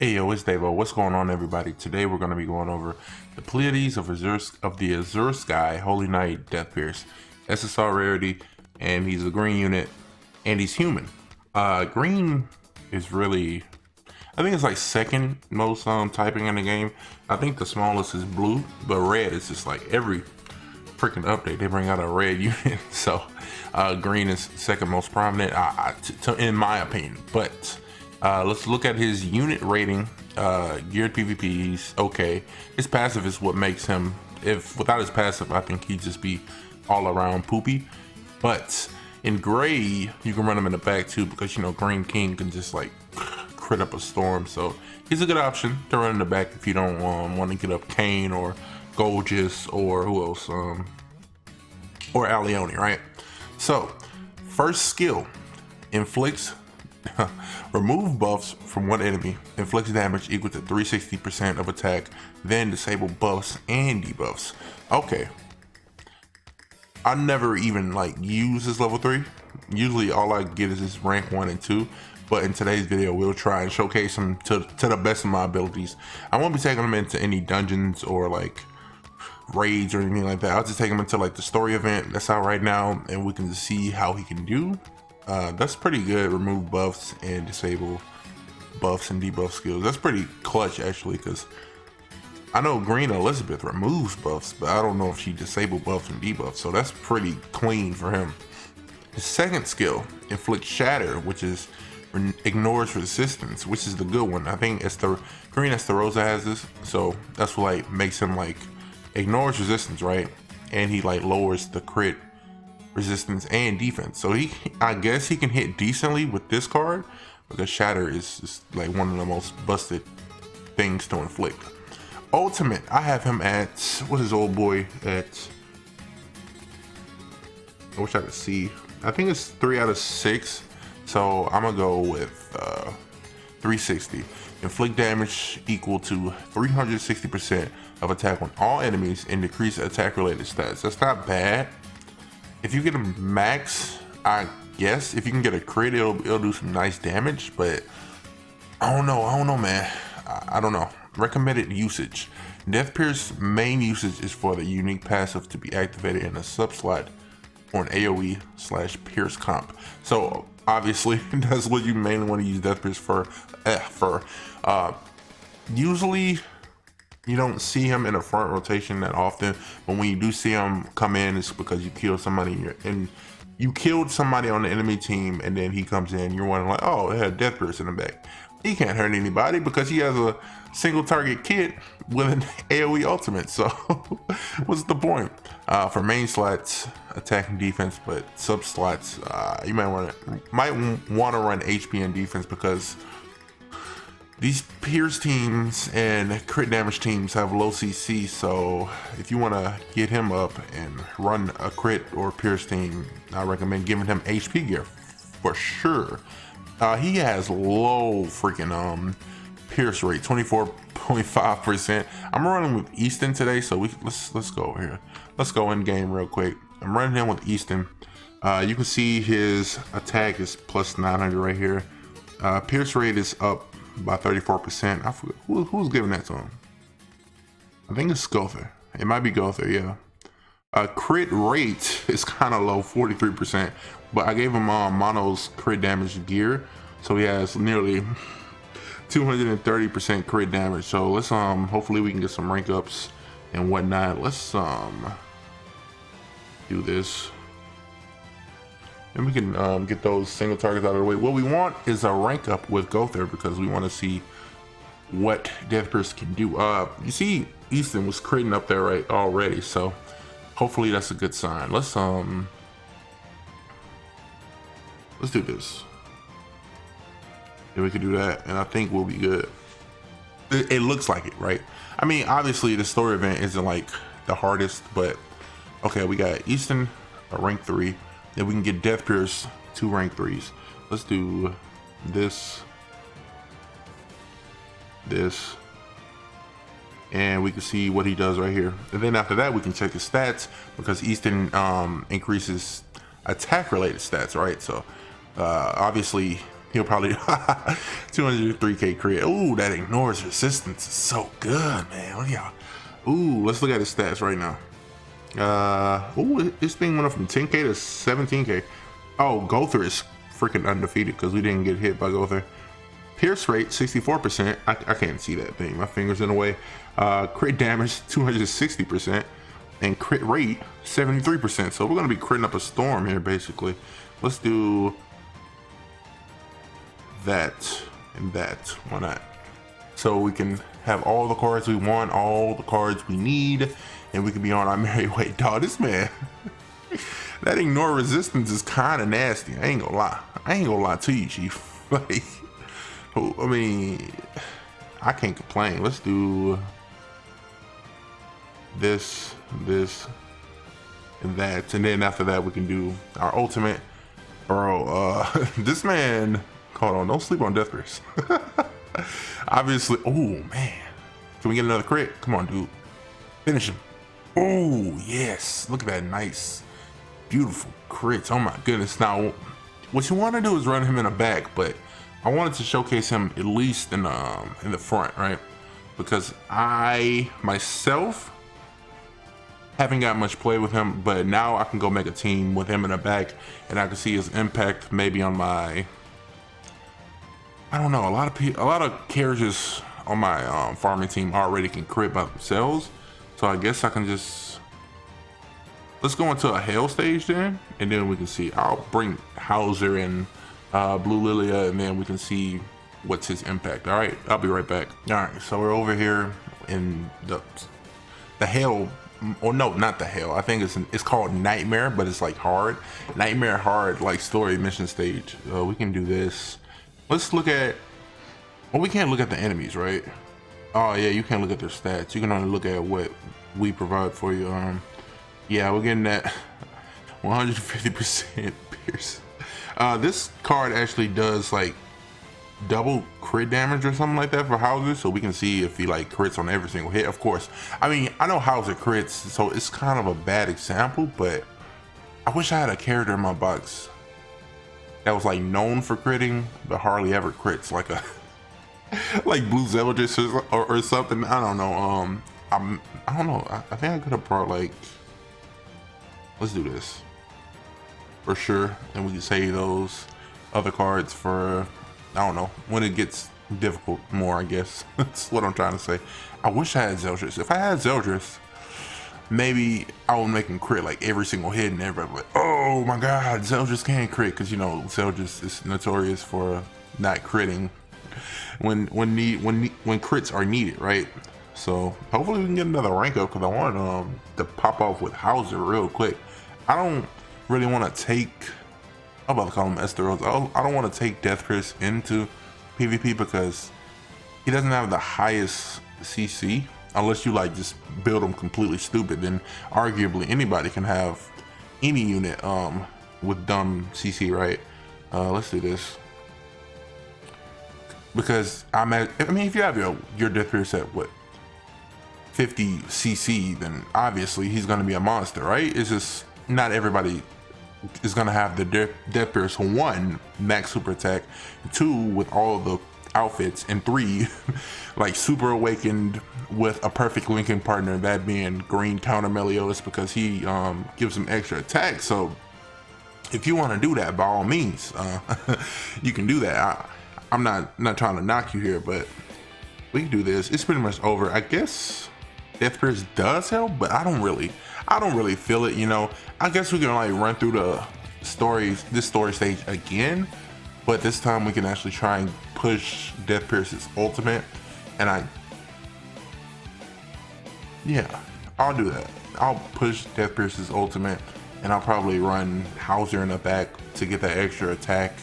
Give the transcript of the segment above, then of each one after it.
Hey yo, it's Davo. What's going on, everybody? Today we're going to be going over the Pleiades of the Azure Sky Holy Knight Deathpierce SSR rarity, and he's a green unit, and he's human. Green is really, I think it's like second most typing in the game. I think the smallest is blue, but red is just like every freaking update they bring out a red unit. So green is second most prominent, in my opinion. But let's look at his unit rating. Geared PvP, he's okay. His passive is what makes him, if without his passive, I think he'd just be all around poopy. But in gray, you can run him in the back too, because you know Green King can just like crit up a storm. So he's a good option to run in the back if you don't want to get up Kane or Gorgeous or who else, or Alioni, right? So first skill, inflicts remove buffs from one enemy, inflicts damage equal to 360% of attack, then disable buffs and debuffs. Okay, I never even like use this level 3. Usually all I get is this rank 1 and 2, but in today's video we'll try and showcase him to the best of my abilities. I won't be taking him into any dungeons or like raids or anything like that. I'll just take him into like the story event that's out right now, and we can just see how he can do. That's pretty good. Remove buffs and disable buffs and debuff skills. That's pretty clutch actually, because I know Green Elizabeth removes buffs, but I don't know if she disabled buffs and debuffs, so that's pretty clean for him. His second skill, inflict shatter, which is ignores resistance, which is the good one. I think it's the Green Esterosa has this, so that's what like makes him like ignores resistance, right? And he like lowers the crit resistance and defense, so I guess he can hit decently with this card, because shatter is just like one of the most busted things to inflict. Ultimate, I have him at, what is old boy at, I wish I could see, I think it's 3 out of 6, so I'm gonna go with 360. Inflict damage equal to 360% of attack on all enemies and decrease attack related stats. That's not bad. If you get a max, I guess if you can get a crit, it'll do some nice damage, but I don't know, man. I don't know. Recommended usage. Deathpierce main usage is for the unique passive to be activated in a sub slot on AoE/Pierce comp. So obviously that's what you mainly want to use Deathpierce for. Usually you don't see him in a front rotation that often, but when you do see him come in, it's because you killed somebody you killed somebody on the enemy team, and then he comes in, you're wondering like, oh, it had Deathpierce in the back. He can't hurt anybody because he has a single target kit with an AoE ultimate, so what's the point? For main slots, attack and defense, but sub slots, you might want to run HP and defense, because these Pierce teams and crit damage teams have low CC, so if you want to get him up and run a crit or Pierce team, I recommend giving him HP gear for sure. He has low freaking Pierce rate, 24.5%. I'm running with Easton today, so let's go over here. Let's go in game real quick. I'm running him with Easton. You can see his attack is plus 900 right here. Pierce rate is up by 34%. I forget who's giving that to him. I think it's Gother. It might be Gother, yeah. Crit rate is kind of low, 43%, but I gave him Mono's crit damage gear, so he has nearly 230% crit damage. So let's hopefully we can get some rank ups and whatnot. Let's do this, and we can get those single targets out of the way. What we want is a rank up with Gother, because we want to see what Deathpierce can do. You see Easton was critting up there right already, so hopefully that's a good sign. Let's do this. Yeah, we could do that, and I think we'll be good. It looks like it, right? I mean, obviously the story event isn't like the hardest, but okay, we got Easton, a rank 3. Then we can get Deathpierce 2 rank 3s. Let's do this, and we can see what he does right here. And then after that, we can check his stats, because Easton increases attack related stats, right? So obviously He'll probably 203k crit. Ooh, that ignores resistance is so good, man. What y'all? Ooh, let's look at his stats right now. Ooh, this thing went up from 10k to 17k. Oh, Gother is freaking undefeated because we didn't get hit by Gother. Pierce rate 64%. I can't see that thing. My finger's in the way. Crit damage 260%, and crit rate 73%. So we're gonna be critting up a storm here, basically. Let's do that and that. Why not? So we can have all the cards we want, all the cards we need, and we can be on our merry way. Dog, this man, that ignore resistance is kind of nasty. I ain't gonna lie. I ain't gonna lie to you, Chief. Like, I mean, I can't complain. Let's do this, and that, and then after that we can do our ultimate. Bro, this man, hold on, don't sleep on Deathpierce. Obviously, oh man, can we get another crit? Come on, dude, finish him. Oh yes, look at that nice, beautiful crits. Oh my goodness. Now, what you want to do is run him in the back, but I wanted to showcase him at least in the front, right? Because I myself haven't got much play with him, but now I can go make a team with him in the back, and I can see his impact maybe on my, I don't know, a lot of carriages on my farming team already can crit by themselves. So I guess I can just, let's go into a Hail stage then, and then we can see. I'll bring Hauser and Blue Lilia, and then we can see what's his impact. All right, I'll be right back. All right, so we're over here in the Hail, or no, not the Hail. I think it's called Nightmare, but it's like hard. Nightmare hard, like story mission stage. We can do this. Let's look at, well, we can't look at the enemies, right? Oh yeah, you can't look at their stats. You can only look at what we provide for you. Yeah, we're getting that 150% Pierce. This card actually does like double crit damage or something like that for Hauser, so we can see if he like crits on every single hit. Of course, I mean, I know Hauser crits, so it's kind of a bad example, but I wish I had a character in my box that was like known for critting but hardly ever crits, like a like Blue Zealous or something. I don't know. I don't know. I think I could have brought like, let's do this for sure, and we can save those other cards for, I don't know, when it gets difficult more, I guess. That's what I'm trying to say. I wish I had Zeldris. If I had Zeldris, maybe I would make him crit like every single hit, and everybody would be like, oh my god, Zeldris can't crit, because you know Zeldris is notorious for not critting when crits are needed, right? So hopefully we can get another rank up, because I want to pop off with Hauser real quick. I don't really want to take, I'm about to call him Esteros. I don't want to take Deathpierce into PvP because he doesn't have the highest CC, unless you like just build him completely stupid. Then arguably anybody can have any unit with dumb CC, right? Let's do this. Because I mean, if you have your Deathpierce at what, 50 CC, then obviously he's going to be a monster, right? It's just not everybody is going to have the Deathpierce 1 max super attack, 2 with all the outfits, and 3 like super awakened with a perfect linking partner, that being green counter Meliodas, because he gives him extra attack. So if you want to do that, by all means, you can do that. I'm not trying to knock you here, but we can do this. It's pretty much over. I guess Deathpierce does help, but I don't really feel it, you know. I guess we can like run through this story stage again, but this time we can actually try and push Deathpierce's ultimate, and I'll do that. I'll push Deathpierce's ultimate, and I'll probably run Hauser in the back to get that extra attack.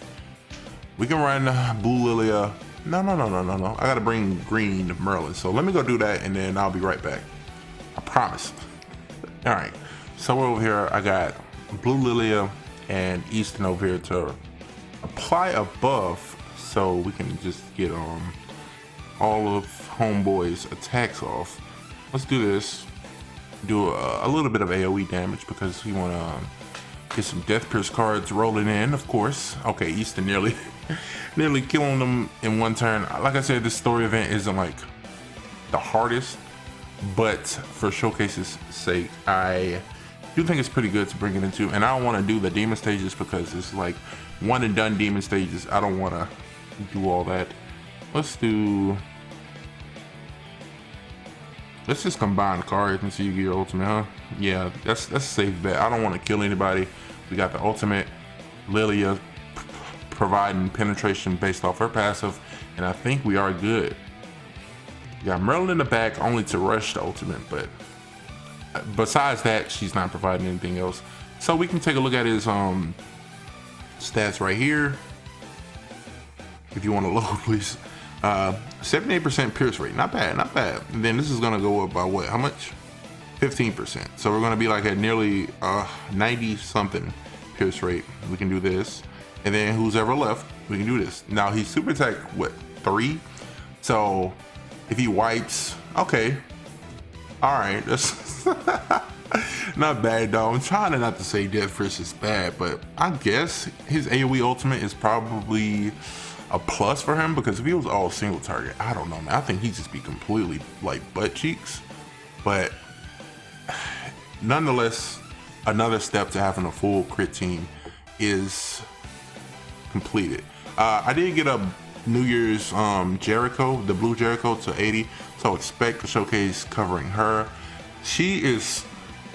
We can run Blue Lilia. No. I gotta bring Green Merlin. So let me go do that, and then I'll be right back. I promise. All right. So we're over here. I got Blue Lilia and Easton over here to apply a buff, so we can just get all of Homeboy's attacks off. Let's do this. Do a little bit of AoE damage because we want to Get some Deathpierce cards rolling in, of course. Okay, Easton nearly nearly killing them in one turn. Like I said, this story event isn't like the hardest, but for showcase's sake, I do think it's pretty good to bring it into. And I don't want to do the demon stages because it's like one and done demon stages. I don't want to do all that. Let's just combine cards and see you get your ultimate, huh? Yeah, that's a safe bet. I don't want to kill anybody. We got the ultimate, Lilia providing penetration based off her passive, and I think we are good. We got Merlin in the back only to rush the ultimate, but besides that, she's not providing anything else. So we can take a look at his stats right here. If you want to load, please. 78% pierce rate, not bad, not bad. And then this is gonna go up by what? How much? 15%. So we're gonna be like at nearly 90 something pierce rate. We can do this, and then who's ever left, we can do this. Now he's super attack what, 3? So if he wipes, okay, all right, that's not bad though. I'm trying not to say Deathpierce is bad, but I guess his AoE ultimate is probably a plus for him, because if he was all single target, I don't know, man. I think he'd just be completely like butt cheeks. But nonetheless, another step to having a full crit team is completed. I did get a New Year's Jericho, the blue Jericho, to 80, so expect the showcase covering her. She is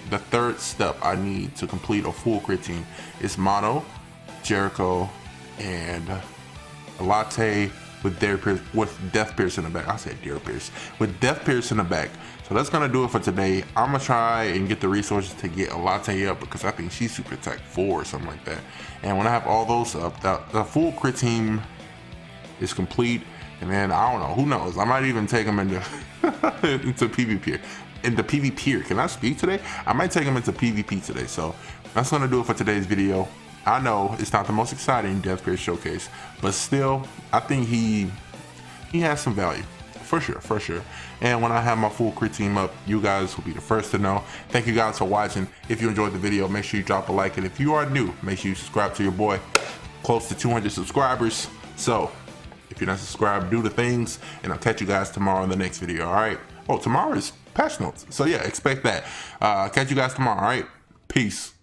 the third step I need to complete a full crit team. It's Mono, Jericho, and a latte with Deathpierce in the back. I said Deathpierce. With Deathpierce in the back. So that's gonna do it for today. I'm gonna try and get the resources to get a latte up, because I think she's super attack 4 or something like that. And when I have all those up, the full crit team is complete. And then I don't know, who knows? I might even take them into into PvP. Into PvP. Can I speak today? I might take them into PvP today. So that's gonna do it for today's video. I know it's not the most exciting Deathpierce showcase, but still, I think he has some value, for sure. And when I have my full crit team up, you guys will be the first to know. Thank you guys for watching. If you enjoyed the video, make sure you drop a like, and if you are new, make sure you subscribe to your boy. Close to 200 subscribers. So if you're not subscribed, do the things, and I'll catch you guys tomorrow in the next video. All right. Oh, tomorrow is patch notes, so yeah, expect that. Catch you guys tomorrow. All right. Peace.